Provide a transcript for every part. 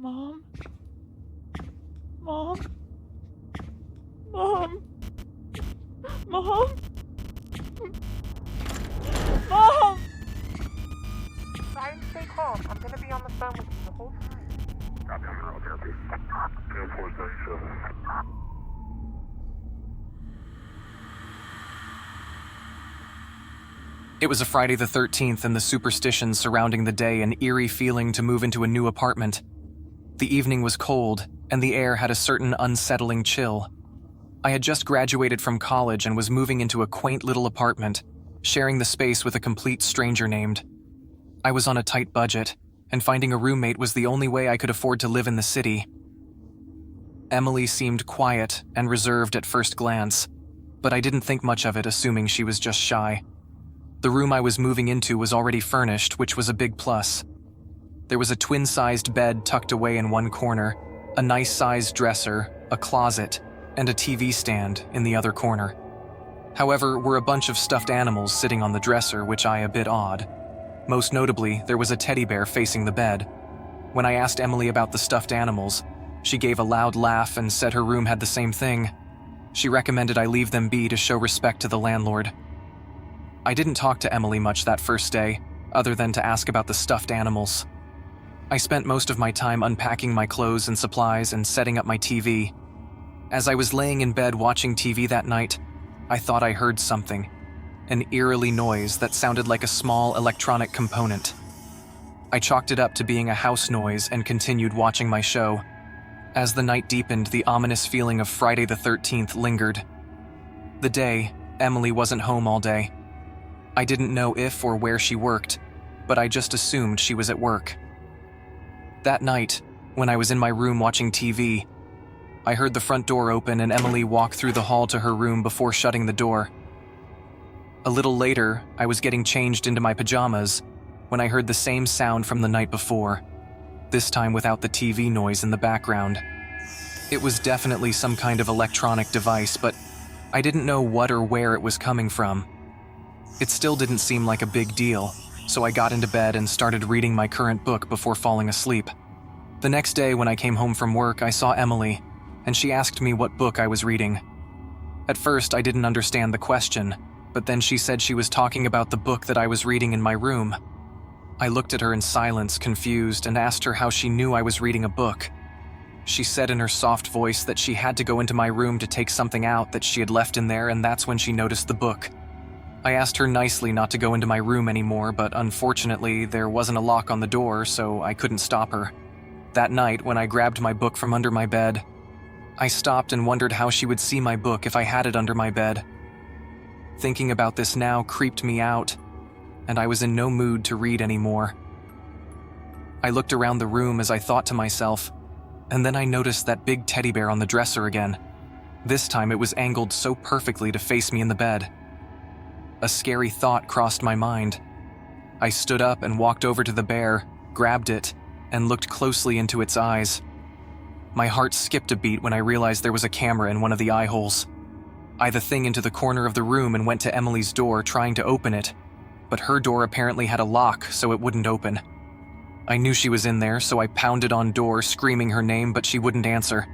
Mom? Mom? Mom? Mom? Mom! Try and stay calm. I'm gonna be on the phone with you the whole time. It was a Friday the 13th, and the superstitions surrounding the day an eerie feeling to move into a new apartment. The evening was cold, and the air had a certain unsettling chill. I had just graduated from college and was moving into a quaint little apartment, sharing the space with a complete stranger named. I was on a tight budget, and finding a roommate was the only way I could afford to live in the city. Emily seemed quiet and reserved at first glance, but I didn't think much of it, assuming she was just shy. The room I was moving into was already furnished, which was a big plus. There was a twin-sized bed tucked away in one corner, a nice-sized dresser, a closet, and a TV stand in the other corner. However, were a bunch of stuffed animals sitting on the dresser, which I a bit odd. Most notably, there was a teddy bear facing the bed. When I asked Emily about the stuffed animals, she gave a loud laugh and said her room had the same thing. She recommended I leave them be to show respect to the landlord. I didn't talk to Emily much that first day, other than to ask about the stuffed animals. I spent most of my time unpacking my clothes and supplies and setting up my TV. As I was laying in bed watching TV that night, I thought I heard something, an eerily noise that sounded like a small electronic component. I chalked it up to being a house noise and continued watching my show. As the night deepened, the ominous feeling of Friday the 13th lingered. The day, Emily wasn't home all day. I didn't know if or where she worked, but I just assumed she was at work. That night, when I was in my room watching TV, I heard the front door open and Emily walk through the hall to her room before shutting the door. A little later, I was getting changed into my pajamas when I heard the same sound from the night before, this time without the TV noise in the background. It was definitely some kind of electronic device, but I didn't know what or where it was coming from. It still didn't seem like a big deal, so I got into bed and started reading my current book before falling asleep. The next day when I came home from work, I saw Emily, and she asked me what book I was reading. At first, I didn't understand the question, but then she said she was talking about the book that I was reading in my room. I looked at her in silence, confused, and asked her how she knew I was reading a book. She said in her soft voice that she had to go into my room to take something out that she had left in there, and that's when she noticed the book. I asked her nicely not to go into my room anymore, but unfortunately, there wasn't a lock on the door, so I couldn't stop her. That night, when I grabbed my book from under my bed, I stopped and wondered how she would see my book if I had it under my bed. Thinking about this now creeped me out, and I was in no mood to read anymore. I looked around the room as I thought to myself, and then I noticed that big teddy bear on the dresser again. This time it was angled so perfectly to face me in the bed. A scary thought crossed my mind. I stood up and walked over to the bear, grabbed it, and looked closely into its eyes. My heart skipped a beat when I realized there was a camera in one of the eye holes. I eyed the thing into the corner of the room and went to Emily's door, trying to open it, but her door apparently had a lock, so it wouldn't open. I knew she was in there, so I pounded on door, screaming her name, but she wouldn't answer.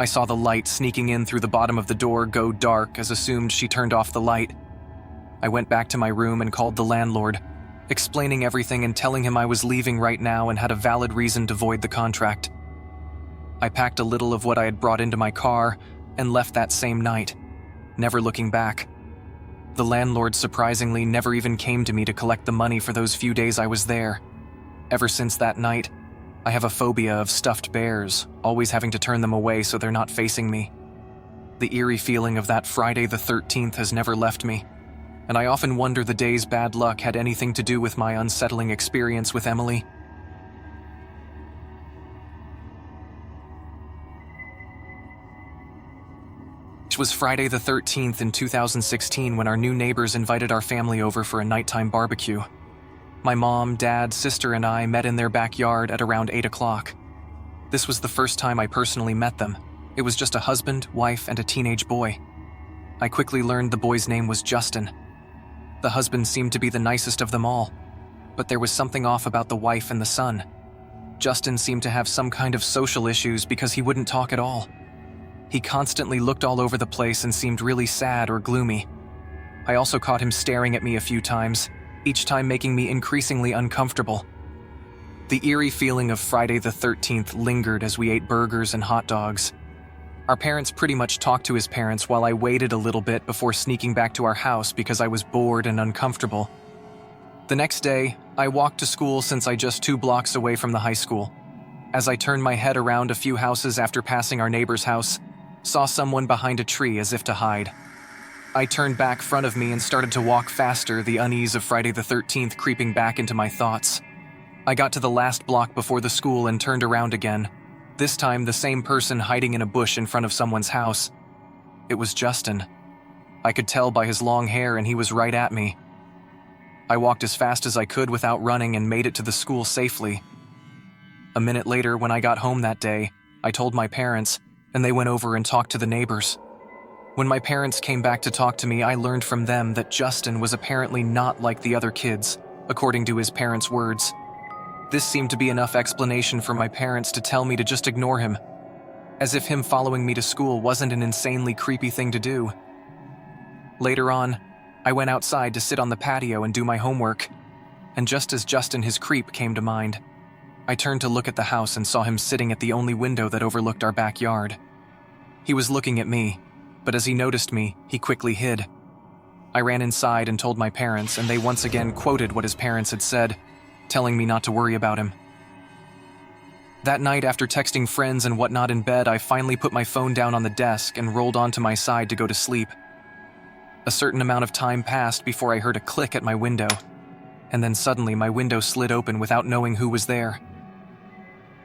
I saw the light sneaking in through the bottom of the door go dark, as assumed she turned off the light. I went back to my room and called the landlord, explaining everything and telling him I was leaving right now and had a valid reason to void the contract. I packed a little of what I had brought into my car and left that same night, never looking back. The landlord surprisingly never even came to me to collect the money for those few days I was there. Ever since that night, I have a phobia of stuffed bears, always having to turn them away so they're not facing me. The eerie feeling of that Friday the 13th has never left me, and I often wonder the day's bad luck had anything to do with my unsettling experience with Emily. It was Friday the 13th in 2016 when our new neighbors invited our family over for a nighttime barbecue. My mom, dad, sister, and I met in their backyard at around 8 o'clock. This was the first time I personally met them. It was just a husband, wife, and a teenage boy. I quickly learned the boy's name was Justin. The husband seemed to be the nicest of them all, but there was something off about the wife and the son. Justin seemed to have some kind of social issues because he wouldn't talk at all. He constantly looked all over the place and seemed really sad or gloomy. I also caught him staring at me a few times, each time making me increasingly uncomfortable. The eerie feeling of Friday the 13th lingered as we ate burgers and hot dogs. Our parents pretty much talked to his parents while I waited a little bit before sneaking back to our house because I was bored and uncomfortable. The next day, I walked to school since I just 2 blocks away from the high school. As I turned my head around a few houses after passing our neighbor's house, saw someone behind a tree as if to hide. I turned back front of me and started to walk faster, the unease of Friday the 13th creeping back into my thoughts. I got to the last block before the school and turned around again. This time, the same person hiding in a bush in front of someone's house. It was Justin. I could tell by his long hair, and he was right at me. I walked as fast as I could without running and made it to the school safely. A minute later, when I got home that day, I told my parents, and they went over and talked to the neighbors. When my parents came back to talk to me, I learned from them that Justin was apparently not like the other kids, according to his parents' words. This seemed to be enough explanation for my parents to tell me to just ignore him, as if him following me to school wasn't an insanely creepy thing to do. Later on, I went outside to sit on the patio and do my homework, and just as Justin his creep came to mind, I turned to look at the house and saw him sitting at the only window that overlooked our backyard. He was looking at me, but as he noticed me, he quickly hid. I ran inside and told my parents, and they once again quoted what his parents had said, telling me not to worry about him. That night, after texting friends and whatnot in bed, I finally put my phone down on the desk and rolled onto my side to go to sleep. A certain amount of time passed before I heard a click at my window, and then suddenly my window slid open without knowing who was there.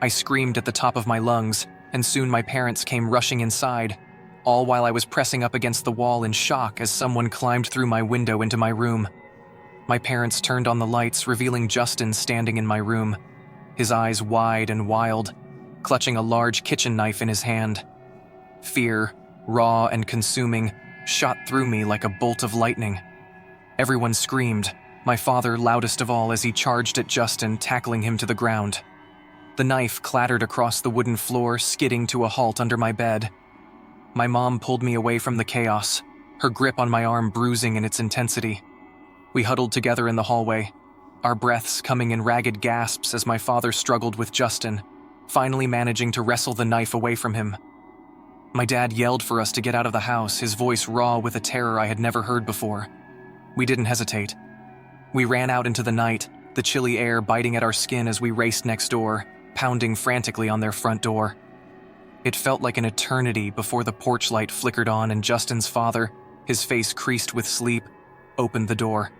I screamed at the top of my lungs, and soon my parents came rushing inside, all while I was pressing up against the wall in shock as someone climbed through my window into my room. My parents turned on the lights, revealing Justin standing in my room, his eyes wide and wild, clutching a large kitchen knife in his hand. Fear, raw and consuming, shot through me like a bolt of lightning. Everyone screamed, my father loudest of all as he charged at Justin, tackling him to the ground. The knife clattered across the wooden floor, skidding to a halt under my bed. My mom pulled me away from the chaos, her grip on my arm bruising in its intensity. We huddled together in the hallway, our breaths coming in ragged gasps as my father struggled with Justin, finally managing to wrestle the knife away from him. My dad yelled for us to get out of the house, his voice raw with a terror I had never heard before. We didn't hesitate. We ran out into the night, the chilly air biting at our skin as we raced next door, pounding frantically on their front door. It felt like an eternity before the porch light flickered on and Justin's father, his face creased with sleep, opened the door.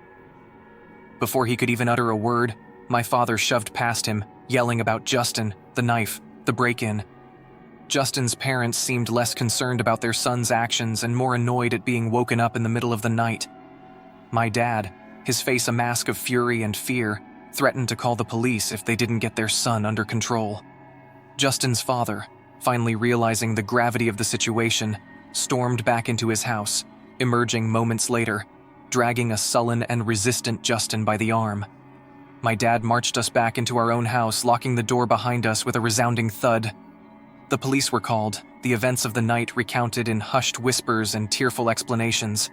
Before he could even utter a word, my father shoved past him, yelling about Justin, the knife, the break-in. Justin's parents seemed less concerned about their son's actions and more annoyed at being woken up in the middle of the night. My dad, his face a mask of fury and fear, threatened to call the police if they didn't get their son under control. Justin's father, finally realizing the gravity of the situation, stormed back into his house, emerging moments later, dragging a sullen and resistant Justin by the arm. My dad marched us back into our own house, locking the door behind us with a resounding thud. The police were called, the events of the night recounted in hushed whispers and tearful explanations.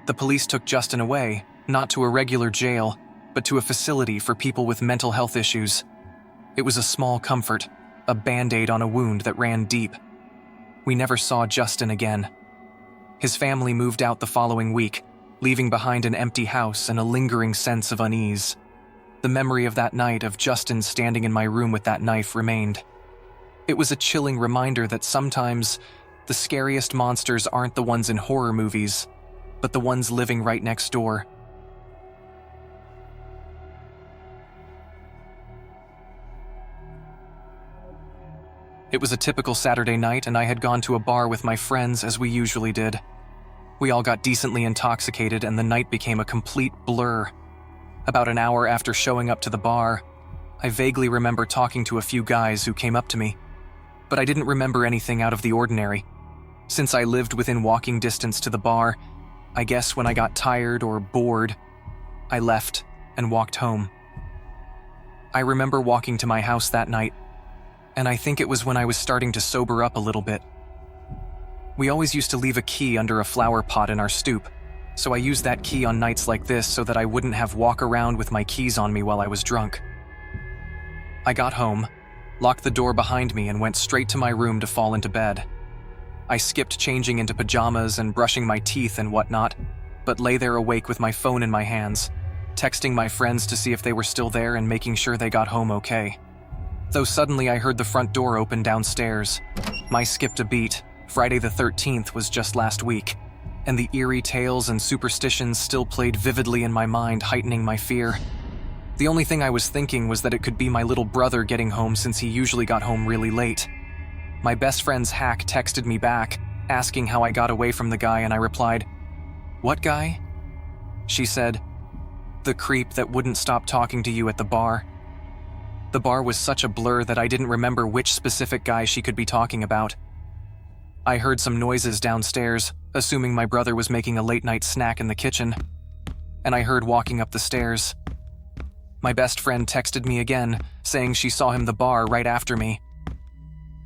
The police took Justin away, not to a regular jail, but to a facility for people with mental health issues. It was a small comfort, a band-aid on a wound that ran deep. We never saw Justin again. His family moved out the following week, leaving behind an empty house and a lingering sense of unease. The memory of that night of Justin standing in my room with that knife remained. It was a chilling reminder that sometimes the scariest monsters aren't the ones in horror movies, but the ones living right next door. It was a typical Saturday night, and I had gone to a bar with my friends as we usually did. We all got decently intoxicated, and the night became a complete blur. About an hour after showing up to the bar, I vaguely remember talking to a few guys who came up to me, but I didn't remember anything out of the ordinary. Since I lived within walking distance to the bar, I guess when I got tired or bored, I left and walked home. I remember walking to my house that night, and I think it was when I was starting to sober up a little bit. We always used to leave a key under a flower pot in our stoop, so I used that key on nights like this so that I wouldn't have walk around with my keys on me while I was drunk. I got home, locked the door behind me, and went straight to my room to fall into bed. I skipped changing into pajamas and brushing my teeth and whatnot, but lay there awake with my phone in my hands, texting my friends to see if they were still there and making sure they got home okay. Though suddenly I heard the front door open downstairs. I skipped a beat. Friday the 13th was just last week, and the eerie tales and superstitions still played vividly in my mind, heightening my fear. The only thing I was thinking was that it could be my little brother getting home since he usually got home really late. My best friend's hack texted me back, asking how I got away from the guy, and I replied, "What guy?" She said, "The creep that wouldn't stop talking to you at the bar." The bar was such a blur that I didn't remember which specific guy she could be talking about. I heard some noises downstairs, assuming my brother was making a late-night snack in the kitchen, and I heard walking up the stairs. My best friend texted me again, saying she saw him at the bar right after me.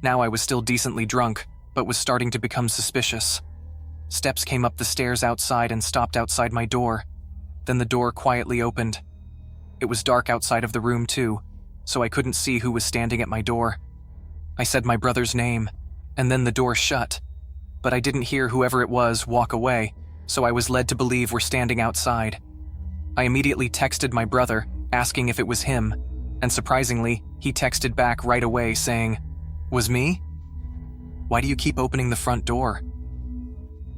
Now I was still decently drunk, but was starting to become suspicious. Steps came up the stairs outside and stopped outside my door. Then the door quietly opened. It was dark outside of the room too, so I couldn't see who was standing at my door. I said my brother's name, and then the door shut, but I didn't hear whoever it was walk away, so I was led to believe we're standing outside. I immediately texted my brother, asking if it was him, and surprisingly, he texted back right away saying, "Was me? Why do you keep opening the front door?"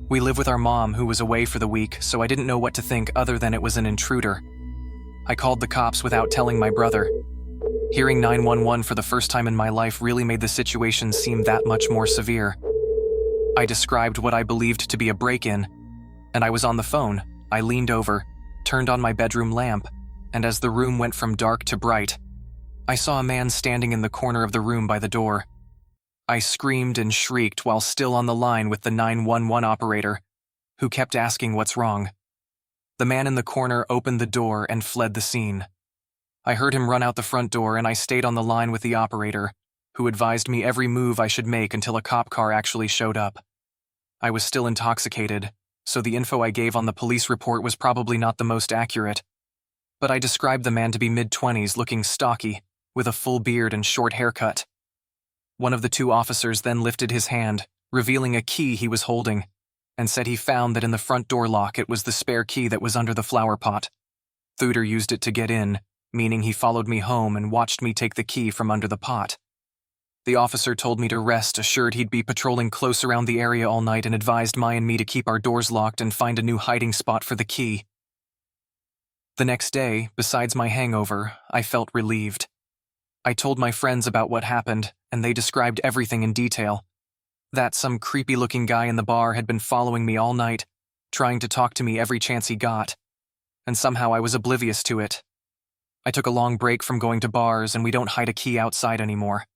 We live with our mom, who was away for the week, so I didn't know what to think other than it was an intruder. I called the cops without telling my brother. Hearing 911 for the first time in my life really made the situation seem that much more severe. I described what I believed to be a break-in, and I was on the phone. I leaned over, turned on my bedroom lamp, and as the room went from dark to bright, I saw a man standing in the corner of the room by the door. I screamed and shrieked while still on the line with the 911 operator, who kept asking what's wrong. The man in the corner opened the door and fled the scene. I heard him run out the front door, and I stayed on the line with the operator, who advised me every move I should make until a cop car actually showed up. I was still intoxicated, so the info I gave on the police report was probably not the most accurate. But I described the man to be mid-20s, looking stocky, with a full beard and short haircut. One of the two officers then lifted his hand, revealing a key he was holding, and said he found that in the front door lock it was the spare key that was under the flower pot. Intruder used it to get in, meaning he followed me home and watched me take the key from under the pot. The officer told me to rest assured he'd be patrolling close around the area all night and advised Mai and me to keep our doors locked and find a new hiding spot for the key. The next day, besides my hangover, I felt relieved. I told my friends about what happened, and they described everything in detail. That some creepy-looking guy in the bar had been following me all night, trying to talk to me every chance he got, and somehow I was oblivious to it. I took a long break from going to bars, and we don't hide a key outside anymore.